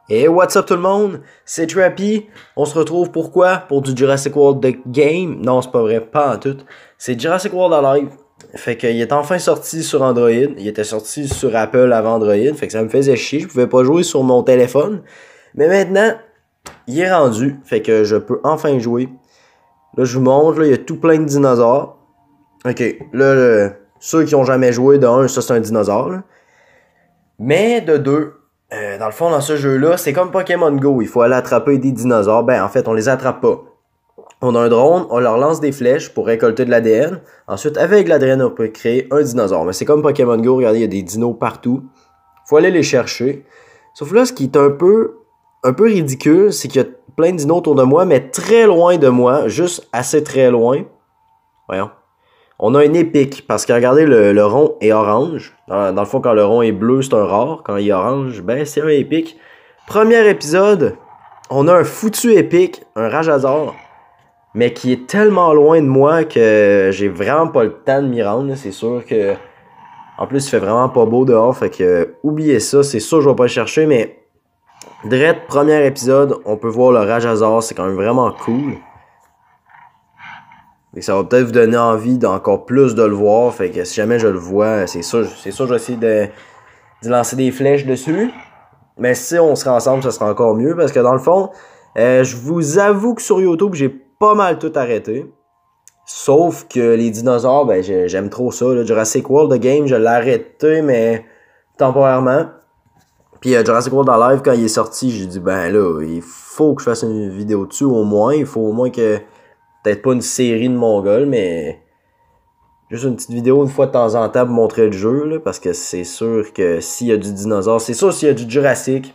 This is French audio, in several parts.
Et what's up tout le monde? C'est Trappy. On se retrouve pourquoi? Pour du Jurassic World The Game. Non, c'est pas vrai, pas en tout. C'est Jurassic World Alive. Fait qu'il est enfin sorti sur Android. Il était sorti sur Apple avant Android. Fait que ça me faisait chier. Je pouvais pas jouer sur mon téléphone. Mais maintenant, il est rendu. Fait que je peux enfin jouer. Là, je vous montre. Là, il y a tout plein de dinosaures. Ok, là, ceux qui ont jamais joué, de un, ça c'est un dinosaure. Là. Mais de deux, dans le fond, dans ce jeu-là, c'est comme Pokémon Go. Il faut aller attraper des dinosaures. Ben, en fait, on les attrape pas. On a un drone, on leur lance des flèches pour récolter de l'ADN. Ensuite, avec l'ADN, on peut créer un dinosaure. Mais c'est comme Pokémon Go, regardez, il y a des dinos partout. Faut aller les chercher. Sauf là, ce qui est un peu ridicule, c'est qu'il y a plein de dinos autour de moi, mais très loin de moi, juste assez très loin. Voyons. On a une épique, parce que regardez, le rond est orange. Dans le fond, quand le rond est bleu, c'est un rare. Quand il est orange, ben c'est un épique. Premier épisode, on a un foutu épique, un Rajazar, mais qui est tellement loin de moi que j'ai vraiment pas le temps de m'y rendre. C'est sûr que... En plus, il fait vraiment pas beau dehors, fait que oubliez ça. C'est sûr que je vais pas le chercher, mais... Direct, premier épisode, on peut voir le Rajazar, c'est quand même vraiment cool. Et ça va peut-être vous donner envie d'encore plus de le voir. Fait que si jamais je le vois, c'est sûr je vais essayer de lancer des flèches dessus. Mais si on serait ensemble, ça sera encore mieux. Parce que dans le fond, je vous avoue que sur YouTube, j'ai pas mal tout arrêté. Sauf que les dinosaures, ben j'aime trop ça. Là. Jurassic World The Game, je l'ai arrêté, mais temporairement. Puis Jurassic World Alive, quand il est sorti, j'ai dit, ben là, il faut que je fasse une vidéo dessus au moins. Il faut au moins que... Peut-être pas une série de Mongols, mais juste une petite vidéo une fois de temps en temps pour montrer le jeu, là, parce que c'est sûr que s'il y a du dinosaure, c'est sûr s'il y a du Jurassic,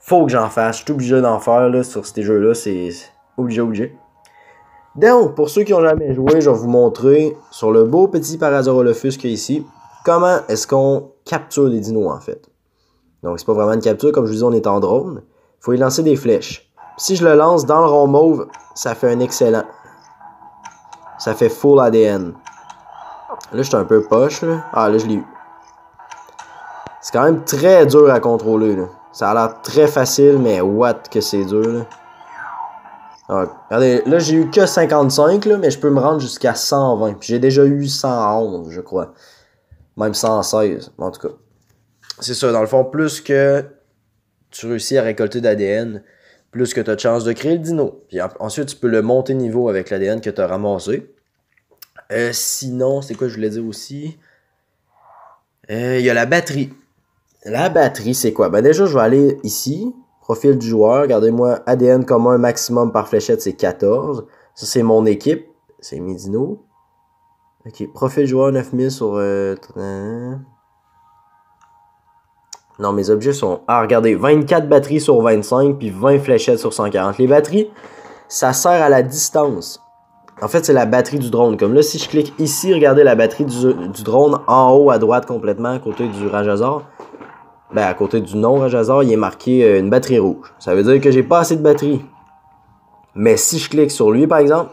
faut que j'en fasse. Je suis obligé d'en faire là, sur ces jeux-là, c'est obligé. Donc, pour ceux qui n'ont jamais joué, je vais vous montrer sur le beau petit Parasaurolophus qu'il y a ici, comment est-ce qu'on capture des dinos en fait. Donc, c'est pas vraiment une capture, comme je vous dis, on est en drone. Il faut y lancer des flèches. Si je le lance dans le rond mauve, ça fait un excellent. Ça fait full ADN. Là, j'étais un peu poche, là. Ah, là, je l'ai eu. C'est quand même très dur à contrôler, là. Ça a l'air très facile, mais what que c'est dur, là. Alors, regardez, là, j'ai eu que 55, là, mais je peux me rendre jusqu'à 120. Puis j'ai déjà eu 111, je crois. Même 116, en tout cas. C'est ça, dans le fond, plus que tu réussis à récolter d'ADN, plus que tu as de chance de créer le dino. Puis ensuite, tu peux le monter niveau avec l'ADN que tu as ramassé. Sinon, c'est quoi je voulais dire aussi? Il y a la batterie. La batterie, c'est quoi? Ben déjà, je vais aller ici. Profil du joueur. Regardez-moi, ADN commun maximum par fléchette, c'est 14. Ça, c'est mon équipe. C'est mes dinos. Ok, profil joueur 9000 sur... Non, mes objets sont... Ah, regardez, 24 batteries sur 25, puis 20 fléchettes sur 140. Les batteries, ça sert à la distance. En fait, c'est la batterie du drone. Comme là, si je clique ici, regardez la batterie du drone en haut à droite complètement, à côté du Rajazar. Ben, à côté du non-Rajazar, il est marqué une batterie rouge. Ça veut dire que j'ai pas assez de batterie. Mais si je clique sur lui, par exemple,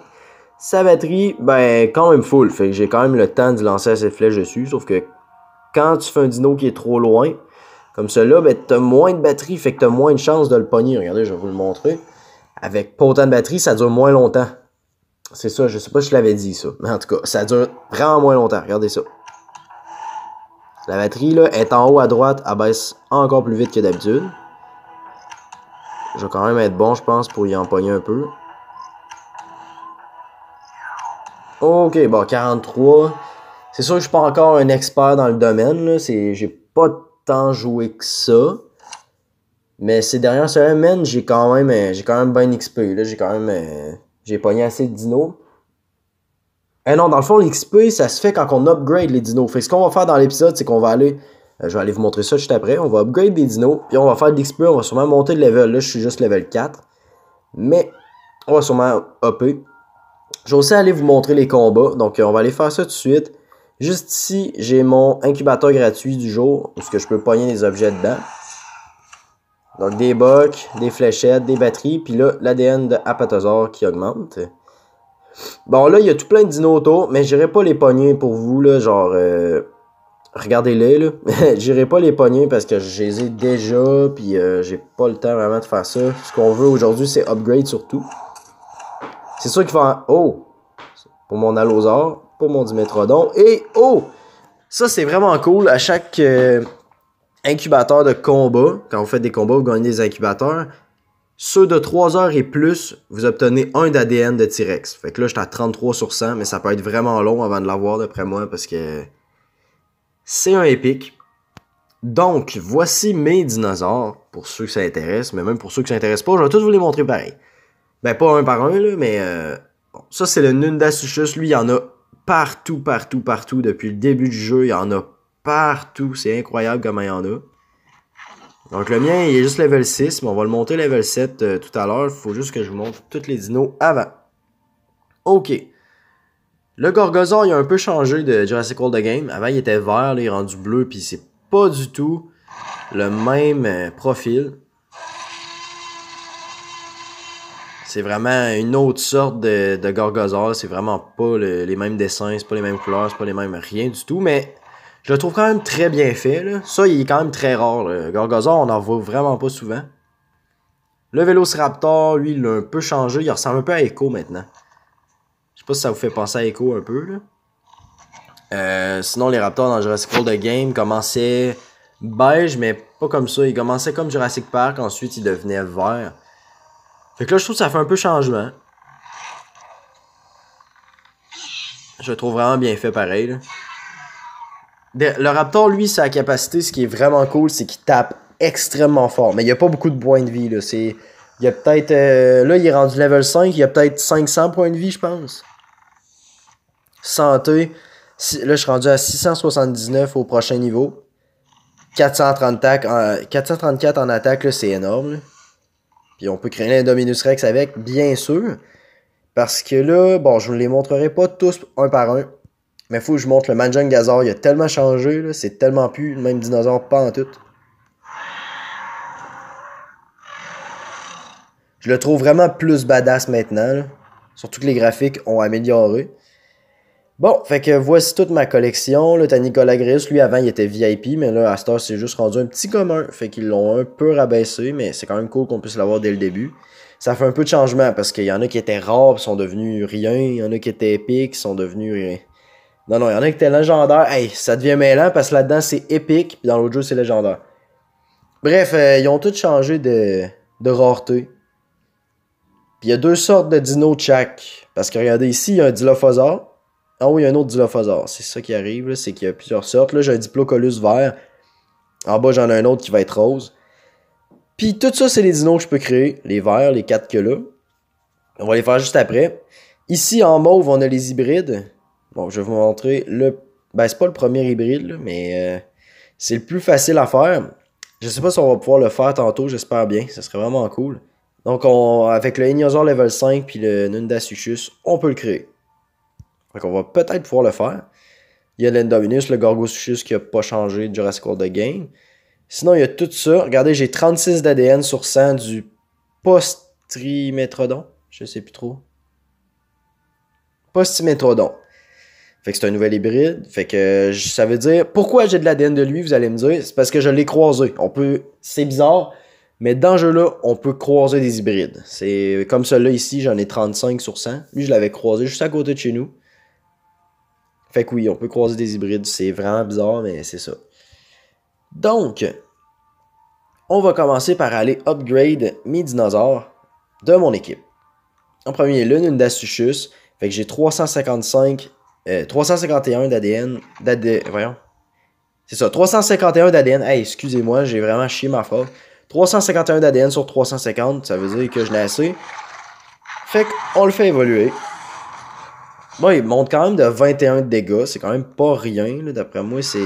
sa batterie, ben, quand même full. Fait que j'ai quand même le temps de lancer assez de flèches dessus. Sauf que quand tu fais un dino qui est trop loin... Comme cela, ben, t'as moins de batterie, fait que t'as moins de chances de le pogner. Regardez, je vais vous le montrer. Avec pas autant de batterie, ça dure moins longtemps. C'est ça, je sais pas si je l'avais dit ça. Mais en tout cas, ça dure vraiment moins longtemps. Regardez ça. La batterie, là, est en haut à droite, elle baisse encore plus vite que d'habitude. Je vais quand même être bon, je pense, pour y en pogner un peu. Ok, bon, 43. C'est sûr que je suis pas encore un expert dans le domaine, là. J'ai pas tant joué que ça. Mais ces dernières semaines, j'ai quand même bien XP. Là, j'ai pogné assez de dinos. Non, dans le fond, l'XP, ça se fait quand on upgrade les dinos. Fait que ce qu'on va faire dans l'épisode, c'est qu'on va aller... je vais aller vous montrer ça juste après. On va upgrade des dinos, puis on va faire de l'XP, on va sûrement monter de level. Là, je suis juste level 4. Mais, on va sûrement upper. Je vais aussi aller vous montrer les combats. Donc, on va aller faire ça tout de suite. Juste ici, j'ai mon incubateur gratuit du jour, où je peux pogner des objets dedans. Donc des bocs, des fléchettes, des batteries, puis là, l'ADN de Apatosaur qui augmente. Bon, là, il y a tout plein de dinos autour, mais j'irai pas les pogner pour vous, là, genre... regardez-les, là. J'irai pas les pogner parce que je les ai déjà, puis j'ai pas le temps vraiment de faire ça. Ce qu'on veut aujourd'hui, c'est upgrade surtout. C'est sûr qu'il faut en... Oh! Pour mon Allosaur, pour mon Dimétrodon, et oh! Ça, c'est vraiment cool. À chaque incubateur de combat, quand vous faites des combats, vous gagnez des incubateurs. Ceux de 3 heures et plus, vous obtenez 1 d'ADN de T-Rex. Fait que là, j'étais à 33 sur 100, mais ça peut être vraiment long avant de l'avoir, d'après moi, parce que c'est un épique. Donc, voici mes dinosaures, pour ceux que ça intéresse, mais même pour ceux que ça intéresse pas, je vais tous vous les montrer pareil. Ben, pas un par un, là, mais bon, ça, c'est le Nundasuchus. Lui, il y en a partout, partout, partout. Depuis le début du jeu, il y en a partout. C'est incroyable comment il y en a. Donc le mien, il est juste level 6, mais on va le monter level 7 tout à l'heure. Il faut juste que je vous montre tous les dinos avant. Ok. Le Gorgosaure, il a un peu changé de Jurassic World The Game. Avant, il était vert, là, il est rendu bleu, puis c'est pas du tout le même profil. C'est vraiment une autre sorte de Gorgosaure. C'est vraiment pas les mêmes dessins, c'est pas les mêmes couleurs, c'est pas les mêmes rien du tout, mais... Je le trouve quand même très bien fait, là. Ça, il est quand même très rare, le Gorgosaure, on en voit vraiment pas souvent. Le Vélociraptor, lui, il a un peu changé. Il ressemble un peu à Echo, maintenant. Je sais pas si ça vous fait penser à Echo un peu, là. Sinon, les Raptors dans Jurassic World The Game commençaient beige, mais pas comme ça. Ils commençaient comme Jurassic Park, ensuite ils devenaient verts. Fait que là, je trouve que ça fait un peu changement. Je le trouve vraiment bien fait, pareil, là. Le Raptor, lui, sa capacité, ce qui est vraiment cool, c'est qu'il tape extrêmement fort. Mais il n'y a pas beaucoup de points de vie, là. Il y a peut-être... là, il est rendu level 5. Il y a peut-être 500 points de vie, je pense. Santé. Là, je suis rendu à 679 au prochain niveau. 434 en attaque, là, c'est énorme, là. Puis on peut créer l'Indominus Rex avec, bien sûr. Parce que là, bon, je ne les montrerai pas tous un par un. Mais faut que je montre le Majungasaur, il a tellement changé, là, c'est tellement plus le même dinosaure, pas en tout. Je le trouve vraiment plus badass maintenant, là. Surtout que les graphiques ont amélioré. Bon, fait que voici toute ma collection. Là, t'as Nicolas Gris, lui avant il était VIP, mais là, à cette heure, c'est juste rendu un petit commun. Fait qu'ils l'ont un peu rabaissé, mais c'est quand même cool qu'on puisse l'avoir dès le début. Ça fait un peu de changement, parce qu'il y en a qui étaient rares, sont devenus rien. Il y en a qui étaient épiques, sont devenus rien. Non, il y en a qui étaient légendaires. Hey, ça devient mêlant parce que là-dedans, c'est épique. Puis dans l'autre jeu, c'est légendaire. Bref, ils ont tous changé de rareté. Puis il y a 2 sortes de dinos de chaque. Parce que regardez ici, il y a un Dilophosaure. En haut, il y a un autre Dilophosaure. C'est ça qui arrive, là. C'est qu'il y a plusieurs sortes. Là, j'ai un Diplocolus vert. En bas, j'en ai un autre qui va être rose. Puis tout ça, c'est les dinos que je peux créer. Les verts, les 4 que là. On va les faire juste après. Ici, en mauve, on a les hybrides. Bon, je vais vous montrer le... Ben, c'est pas le premier hybride, là, mais c'est le plus facile à faire. Je sais pas si on va pouvoir le faire tantôt, j'espère bien. Ça serait vraiment cool. Donc, avec le Ichthyosaur level 5 puis le Nundasuchus, on peut le créer. Donc, on va peut-être pouvoir le faire. Il y a l'Indominus, le Gorgosuchus qui a pas changé de Jurassic World The Game. Sinon, il y a tout ça. Regardez, j'ai 36 d'ADN sur 100 du Postimétrodon. Je sais plus trop. Postimétrodon. Fait que c'est un nouvel hybride. Fait que ça veut dire... Pourquoi j'ai de l'ADN de lui, vous allez me dire? C'est parce que je l'ai croisé. C'est bizarre, mais dans ce jeu-là, on peut croiser des hybrides. C'est comme celui-là ici, j'en ai 35 sur 100. Lui, je l'avais croisé juste à côté de chez nous. Fait que oui, on peut croiser des hybrides. C'est vraiment bizarre, mais c'est ça. Donc, on va commencer par aller upgrade mes dinosaures de mon équipe. En premier, le Nundasuchus. Fait que j'ai 351 d'ADN. Voyons. C'est ça, 351 d'ADN. Hey, excusez-moi, j'ai vraiment chié ma phrase. 351 d'ADN sur 350, ça veut dire que je l'ai assez. Fait qu'on le fait évoluer. Bon, il monte quand même de 21 de dégâts. C'est quand même pas rien, là. D'après moi, c'est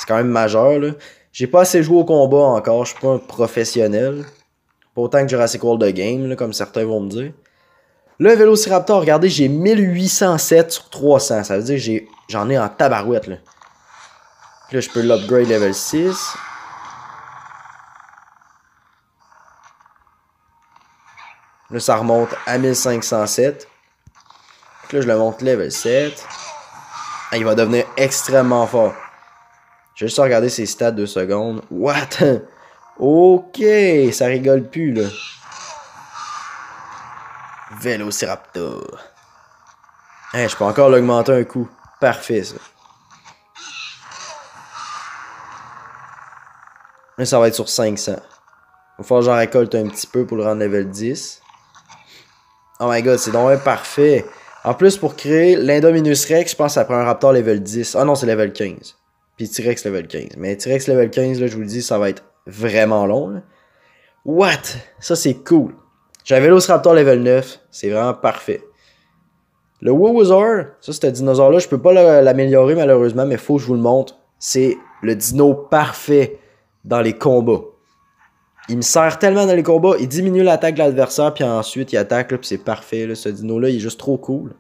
quand même majeur, là. J'ai pas assez joué au combat encore. Je suis pas un professionnel. Pas autant que Jurassic World The Game, là, comme certains vont me dire. Le Vélociraptor, regardez, j'ai 1807 sur 300. Ça veut dire que j'en ai en tabarouette, là. Puis là, je peux l'upgrade level 6. Là, ça remonte à 1507. Puis là, je le monte level 7. Ah, il va devenir extrêmement fort. Je vais juste regarder ses stats 2 secondes. What? Ok, ça rigole plus, là. Vélociraptor. Hey, je peux encore l'augmenter un coup. Parfait, ça. Là, ça va être sur 500. Il va falloir que j'en récolte un petit peu pour le rendre level 10. Oh my god, c'est donc parfait. En plus, pour créer l'Indominus Rex, je pense que ça prend un Raptor level 10. Ah non, c'est level 15. Puis T-Rex level 15. Mais T-Rex level 15, là, je vous le dis, ça va être vraiment long. Là. What? Ça, c'est cool. J'ai un Vélociraptor level 9. C'est vraiment parfait. Le Wowosaur, ça, c'est un dinosaure-là. Je peux pas l'améliorer, malheureusement, mais faut que je vous le montre. C'est le dino parfait dans les combats. Il me sert tellement dans les combats, il diminue l'attaque de l'adversaire, puis ensuite il attaque, là, puis c'est parfait. Là, ce dino-là, il est juste trop cool.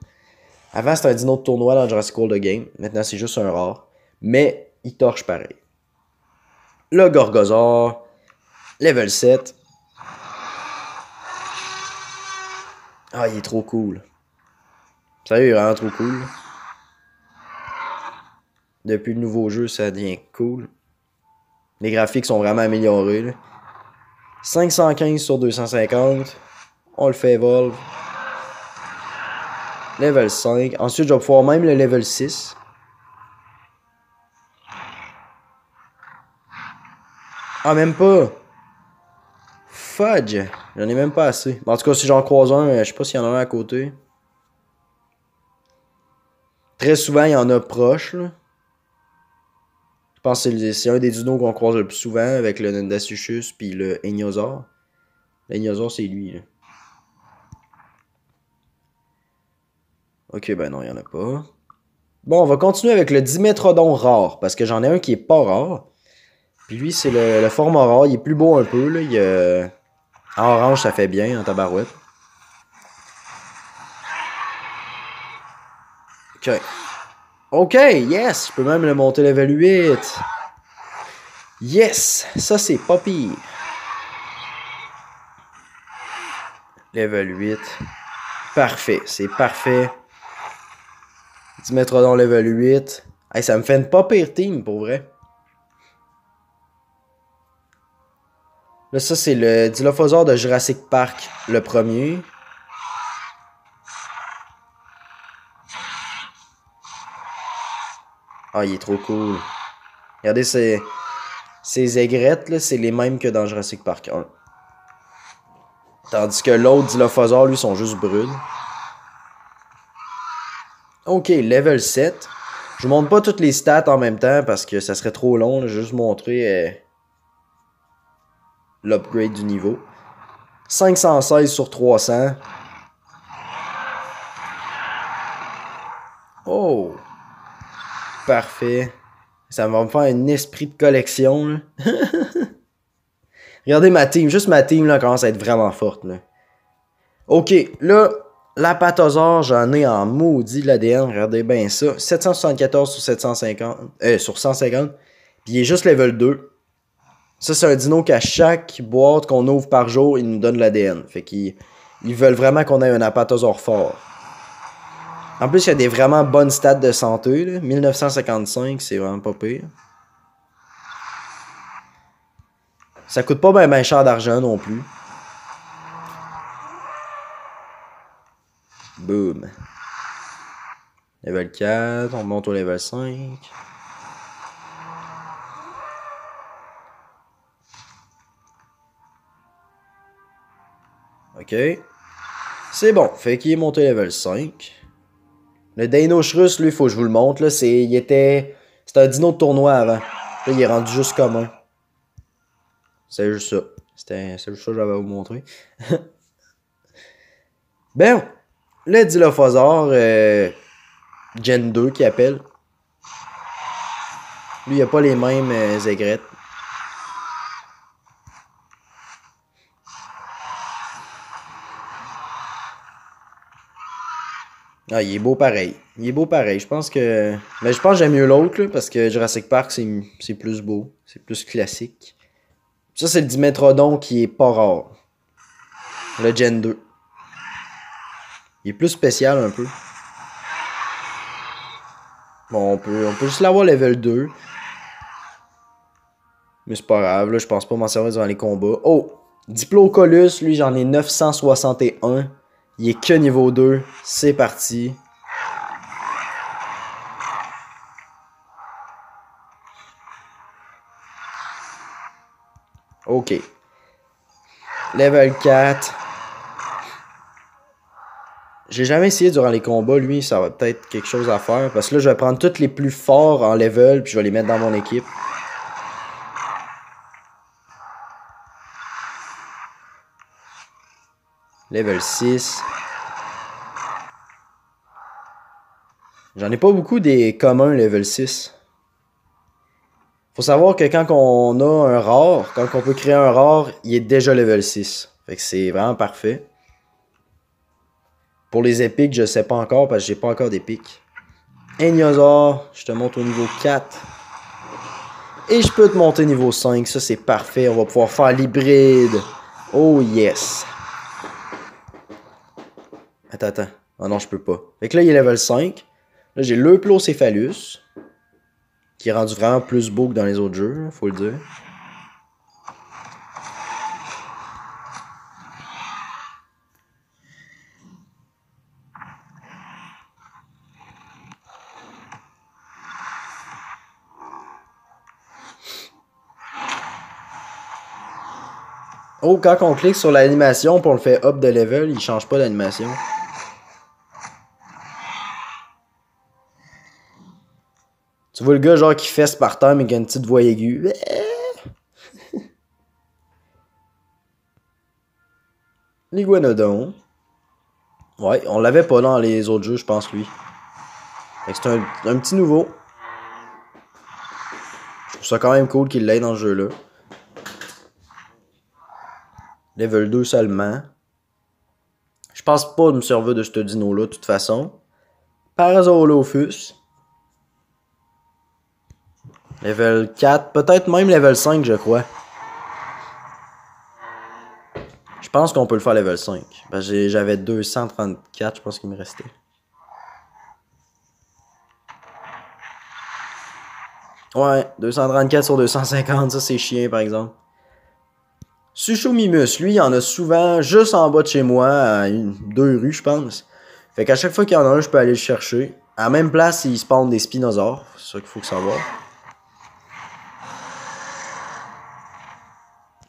Avant, c'était un dino de tournoi dans Jurassic World The Game. Maintenant, c'est juste un rare. Mais, il torche pareil. Le Gorgosaure, level 7. Ah, il est trop cool. Sérieux, il est vraiment trop cool. Depuis le nouveau jeu, ça devient cool. Les graphiques sont vraiment améliorés. Là. 515 sur 250. On le fait evolve. Level 5. Ensuite, je vais pouvoir même le level 6. Ah, même pas. Fudge. J'en ai même pas assez. En tout cas, si j'en croise un, je sais pas s'il y en a un à côté. Très souvent, il y en a proche. Là. Je pense que c'est un des dinos qu'on croise le plus souvent avec le Nendasuchus puis le Ichnosaur. L'Ichnosaur, c'est lui. Là. Ok, ben non, il y en a pas. Bon, on va continuer avec le Dimetrodon rare. Parce que j'en ai un qui est pas rare. Puis lui, c'est le format rare. Il est plus beau un peu. Là. En orange, ça fait bien, en tabarouette. Ok. Ok, yes! Je peux même le monter level 8. Yes! Ça, c'est pas pire. Level 8. Parfait, c'est parfait. Dimetrodon level 8. Hey, ça me fait une pas pire team, pour vrai. Là, ça, c'est le Dilophosaure de Jurassic Park, le premier. Ah, il est trop cool. Regardez ces aigrettes, là, c'est les mêmes que dans Jurassic Park 1. Tandis que l'autre Dilophosaure, lui, sont juste brunes. Ok, level 7. Je vous montre pas toutes les stats en même temps parce que ça serait trop long. Là. Je vais juste montrer l'upgrade du niveau. 516 sur 300. Oh! Parfait. Ça va me faire un esprit de collection. Là. Regardez ma team. Juste ma team là, commence à être vraiment forte. Là. Ok, là, l'Apatosaure, j'en ai en maudit l'ADN. Regardez bien ça. 774 sur 750. Sur 150. Puis il est juste level 2. Ça, c'est un dino qu'à chaque boîte qu'on ouvre par jour, il nous donne l'ADN. Fait qu'ils veulent vraiment qu'on ait un Apatosaure fort. En plus, il y a des vraiment bonnes stats de santé. Là. 1955, c'est vraiment pas pire. Ça coûte pas bien cher d'argent non plus. Boom. Level 4, on monte au level 5. Ok. C'est bon. Fait qu'il est monté level 5. Le Deinonychus, lui, faut que je vous le montre. Là, c'était un dino de tournoi avant. Là, il est rendu juste commun. C'est juste ça. C'est juste ça que j'avais à vous montrer. Ben, le Dilophosaure Gen 2 qui appelle. Lui, il a pas les mêmes aigrettes. Ah, il est beau pareil. Il est beau pareil. Je pense que. Mais je pense que j'aime mieux l'autre, parce que Jurassic Park, c'est plus beau. C'est plus classique. Ça, c'est le Dimetrodon qui est pas rare. Le Gen 2. Il est plus spécial un peu. Bon, on peut juste l'avoir level 2. Mais c'est pas grave, là, je pense pas m'en servir durant les combats. Oh! Diplocolus, lui, j'en ai 961. Il est que niveau 2. C'est parti. Ok. Level 4. J'ai jamais essayé durant les combats, lui, ça va peut-être quelque chose à faire. Parce que là, je vais prendre tous les plus forts en level, puis je vais les mettre dans mon équipe. Level 6. J'en ai pas beaucoup des communs level 6. Faut savoir que quand on a un rare, quand on peut créer un rare, il est déjà level 6. Fait que c'est vraiment parfait. Pour les épiques, je sais pas encore parce que j'ai pas encore d'épiques. Eniozor, je te monte au niveau 4. Et je peux te monter niveau 5, ça c'est parfait. On va pouvoir faire l'hybride. Oh yes. Attends. Oh non, je peux pas. Fait que là, il est level 5. Là, j'ai l'Euplocéphalus. Qui est rendu vraiment plus beau que dans les autres jeux, faut le dire. Oh, quand on clique sur l'animation pour on le fait up de level, il change pas d'animation. Tu vois le gars genre qui fesse par terre mais qui a une petite voix aiguë. L'iguanodon. Ouais, on l'avait pas dans les autres jeux, je pense, lui. Fait que c'est un petit nouveau. Je trouve ça quand même cool qu'il l'ait dans le jeu-là. Level 2 seulement. Je pense pas me servir de ce dino-là, de toute façon. Parasaurolophus. Level 4, peut-être même level 5, je crois. Je pense qu'on peut le faire level 5. Parce que j'avais 234, je pense qu'il me restait. Ouais, 234 sur 250, ça c'est chiant par exemple. Suchomimus, lui, il y en a souvent juste en bas de chez moi, à 2 rues, je pense. Fait qu'à chaque fois qu'il y en a un, je peux aller le chercher. À la même place, il spawn des spinosaures. C'est ça qu'il faut savoir.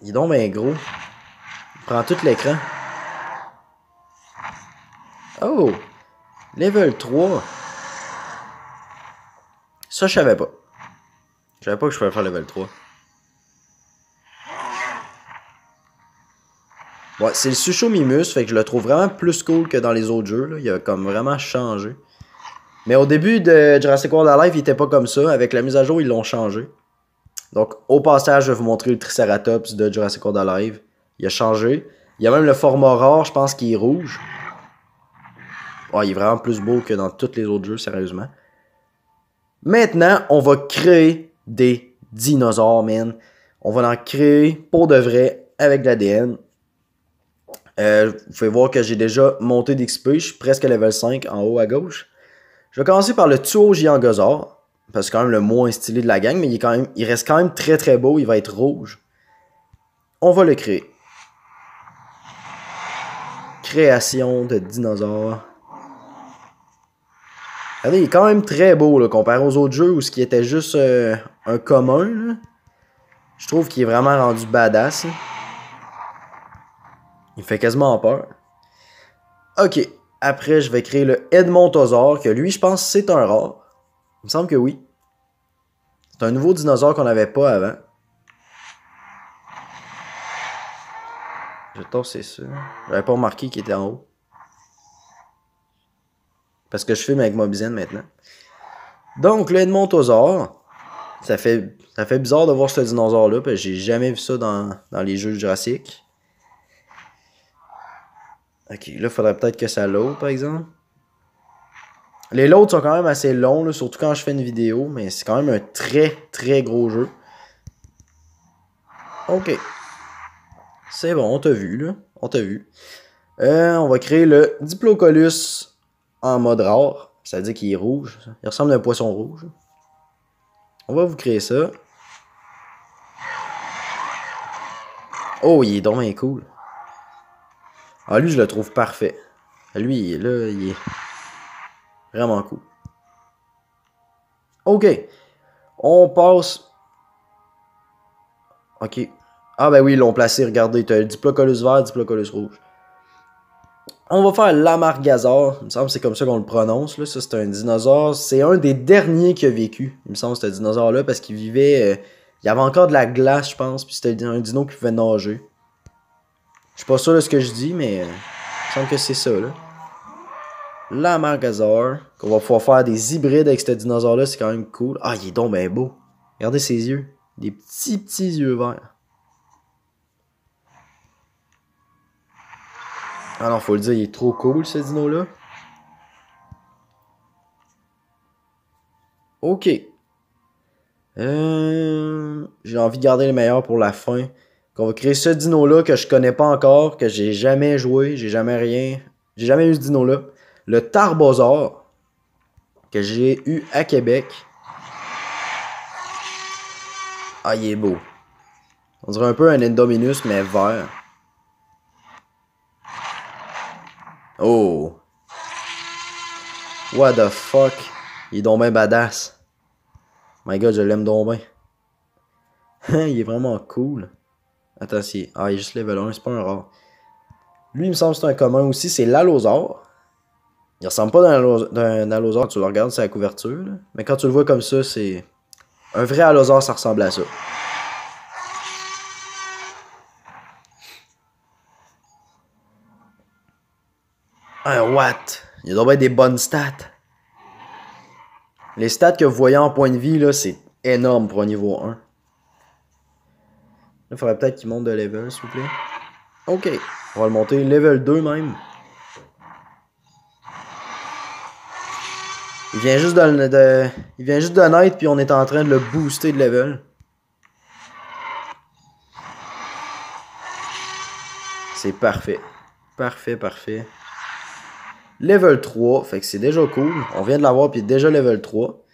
Il est donc ben gros. Il prend tout l'écran. Oh! Level 3. Ça, je savais pas. Je savais pas que je pouvais faire level 3. Ouais, c'est le Suchomimus, fait que je le trouve vraiment plus cool que dans les autres jeux. Là. Il a comme vraiment changé. Mais au début de Jurassic World Alive, il était pas comme ça. Avec la mise à jour, ils l'ont changé. Donc, au passage, je vais vous montrer le Triceratops de Jurassic World Alive. Il a changé. Il y a même le format rare, je pense, qui est rouge. Ouais, il est vraiment plus beau que dans tous les autres jeux, sérieusement. Maintenant, on va créer des dinosaures, man. On va en créer pour de vrai avec de l'ADN. Vous pouvez voir que j'ai déjà monté d'XP. Je suis presque level 5 en haut à gauche. Je vais commencer par le Tuogiangosaure. Parce que c'est quand même le moins stylé de la gang. Mais il reste quand même très très beau. Il va être rouge. On va le créer. Création de dinosaures. Regardez, il est quand même très beau là, comparé aux autres jeux où ce qui était juste un commun. Là. Je trouve qu'il est vraiment rendu badass. Là. Il fait quasiment peur. Ok. Après, je vais créer le Edmontosaure, que lui, je pense c'est un rare. Il me semble que oui. C'est un nouveau dinosaure qu'on n'avait pas avant. Je pense que c'est ça. J'avais pas remarqué qu'il était en haut. Parce que je filme avec Mobizen maintenant. Donc, le Edmontosaure. Ça fait bizarre de voir ce dinosaure-là, parce que j'ai jamais vu ça dans les jeux Jurassic. Ok, là, il faudrait peut-être que ça load, par exemple. Les loads sont quand même assez longs, là, surtout quand je fais une vidéo, mais c'est quand même un très, très gros jeu. Ok. C'est bon, on t'a vu, là. On t'a vu. On va créer le Diplocolus en mode rare. Ça veut dire qu'il est rouge. Il ressemble à un poisson rouge. On va vous créer ça. Oh, il est donc bien cool. Ah, lui, je le trouve parfait. Lui, là, il est vraiment cool. Ok. On passe... Ok. Ah ben oui, ils l'ont placé, regardez. T'as le Diplocolus vert, Diplocolus rouge. On va faire l'Amargazar. Il me semble que c'est comme ça qu'on le prononce. Là. Ça, c'est un dinosaure. C'est un des derniers qui a vécu. Il me semble, ce dinosaure-là, parce qu'il vivait... il y avait encore de la glace, je pense. Puis c'était un dino qui pouvait nager. Je suis pas sûr de ce que je dis, mais... il me semble que c'est ça, là. L'Amargazar. Qu'on va pouvoir faire des hybrides avec ce dinosaure-là. C'est quand même cool. Ah, il est donc bien beau. Regardez ses yeux. Des petits yeux verts. Alors, faut le dire, il est trop cool, ce dino-là. Ok. J'ai envie de garder le meilleur pour la fin. Qu'on va créer ce dino-là que je connais pas encore, que j'ai jamais joué, j'ai jamais rien. J'ai jamais eu ce dino-là. Le Tarbosaure, que j'ai eu à Québec. Ah, il est beau. On dirait un peu un Indominus, mais vert. Oh. What the fuck. Il est donc ben badass. My god, je l'aime donc ben. Il est vraiment cool. Attends, si. Ah, il est juste level 1, c'est pas un rare. Lui, il me semble que c'est un commun aussi, c'est l'Allosaure. Il ressemble pas d'un Allosaure, tu le regardes, c'est la couverture. Là. Mais quand tu le vois comme ça, c'est... Un vrai Allosaure, ça ressemble à ça. Un what? Il doit être des bonnes stats. Les stats que vous voyez en point de vie, là, c'est énorme pour un niveau 1. Là, il faudrait peut-être qu'il monte de level, s'il vous plaît. Ok. On va le monter level 2 même. Il vient juste de naître, puis on est en train de le booster de level. C'est parfait. Parfait, parfait. Level 3, fait que c'est déjà cool. On vient de l'avoir, puis déjà level 3.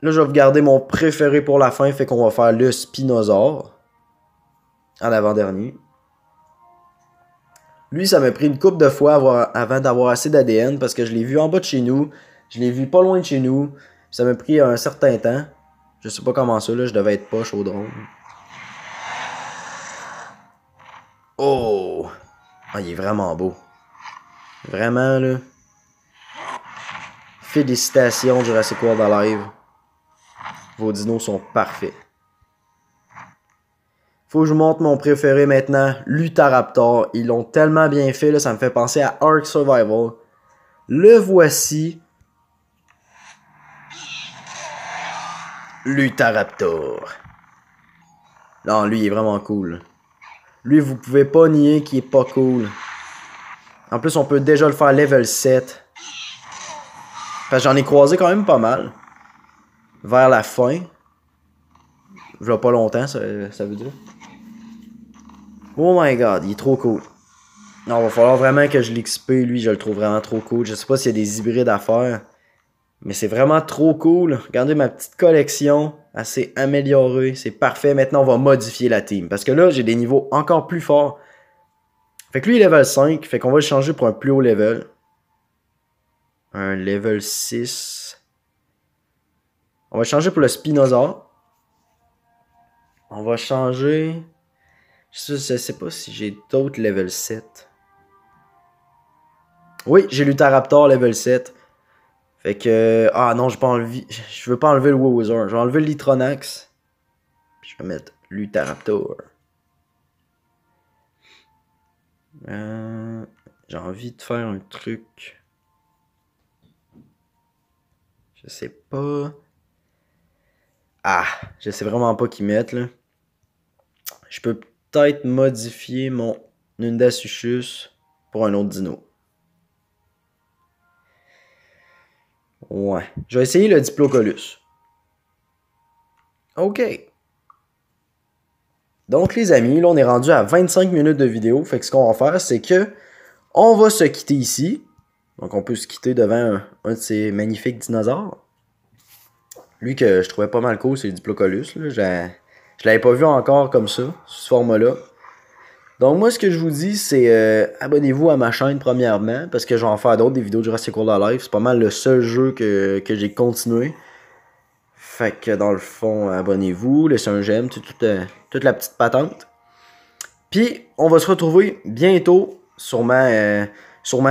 Là, je vais garder mon préféré pour la fin, fait qu'on va faire le Spinosaure. En avant-dernier. Lui, ça m'a pris une couple de fois avant d'avoir assez d'ADN, parce que je l'ai vu en bas de chez nous. Je l'ai vu pas loin de chez nous. Ça m'a pris un certain temps. Je sais pas comment ça, là, je devais être poche au drone. Oh! Ah, il est vraiment beau. Vraiment, là. Félicitations, Jurassic World Alive. Vos dinos sont parfaits. Faut que je vous montre mon préféré maintenant, l'Utahraptor. Ils l'ont tellement bien fait, là, ça me fait penser à Ark Survival. Le voici. L'Utahraptor. Non, lui, il est vraiment cool. Lui, vous pouvez pas nier qu'il est pas cool. En plus, on peut déjà le faire level 7. Enfin, j'en ai croisé quand même pas mal. Vers la fin. V'là pas longtemps, ça veut dire. Oh my god, il est trop cool. Non, va falloir vraiment que je l'XP, lui, je le trouve vraiment trop cool. Je sais pas s'il y a des hybrides à faire. Mais c'est vraiment trop cool. Regardez ma petite collection. Assez améliorée. C'est parfait. Maintenant, on va modifier la team. Parce que là, j'ai des niveaux encore plus forts. Fait que lui, il est level 5. Fait qu'on va le changer pour un plus haut level. Un level 6. On va le changer pour le Spinosaure. On va changer... Je sais pas si j'ai d'autres level 7. Oui, j'ai l'Utahraptor level 7. Fait que... Ah non, je veux pas enlever le Wowzer. Je vais enlever le Litronax. Puis je vais mettre l'Utahraptor. J'ai envie de faire un truc. Je sais pas. Ah, je sais vraiment pas qui mettre là. Je peux peut-être modifier mon Nundasuchus pour un autre dino. Ouais. Je vais essayer le Diplocolus. Ok. Donc les amis, là on est rendu à 25 minutes de vidéo. Fait que ce qu'on va faire, c'est que on va se quitter ici. Donc on peut se quitter devant un de ces magnifiques dinosaures. Lui que je trouvais pas mal cool, c'est le Diplocolus. Je l'avais pas vu encore comme ça, sous ce format-là. Donc moi, ce que je vous dis, c'est abonnez-vous à ma chaîne premièrement, parce que je vais en faire d'autres, des vidéos de Jurassic World Alive. C'est pas mal le seul jeu que j'ai continué. Fait que dans le fond, abonnez-vous, laissez un j'aime, toute la petite patente. Puis, on va se retrouver bientôt, sûrement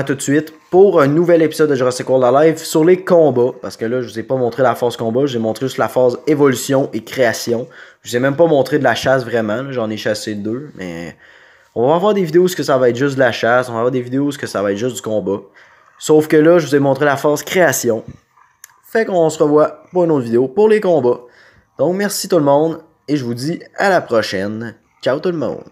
tout de suite, pour un nouvel épisode de Jurassic World Alive sur les combats. Parce que là, je vous ai pas montré la phase combat, j'ai montré juste la phase évolution et création. Je vous ai même pas montré de la chasse vraiment, j'en ai chassé 2, mais on va avoir des vidéos où ça va être juste de la chasse, on va avoir des vidéos où ça va être juste du combat. Sauf que là, je vous ai montré la phase création. Fait qu'on se revoit pour une autre vidéo pour les combats. Donc merci tout le monde et je vous dis à la prochaine. Ciao tout le monde.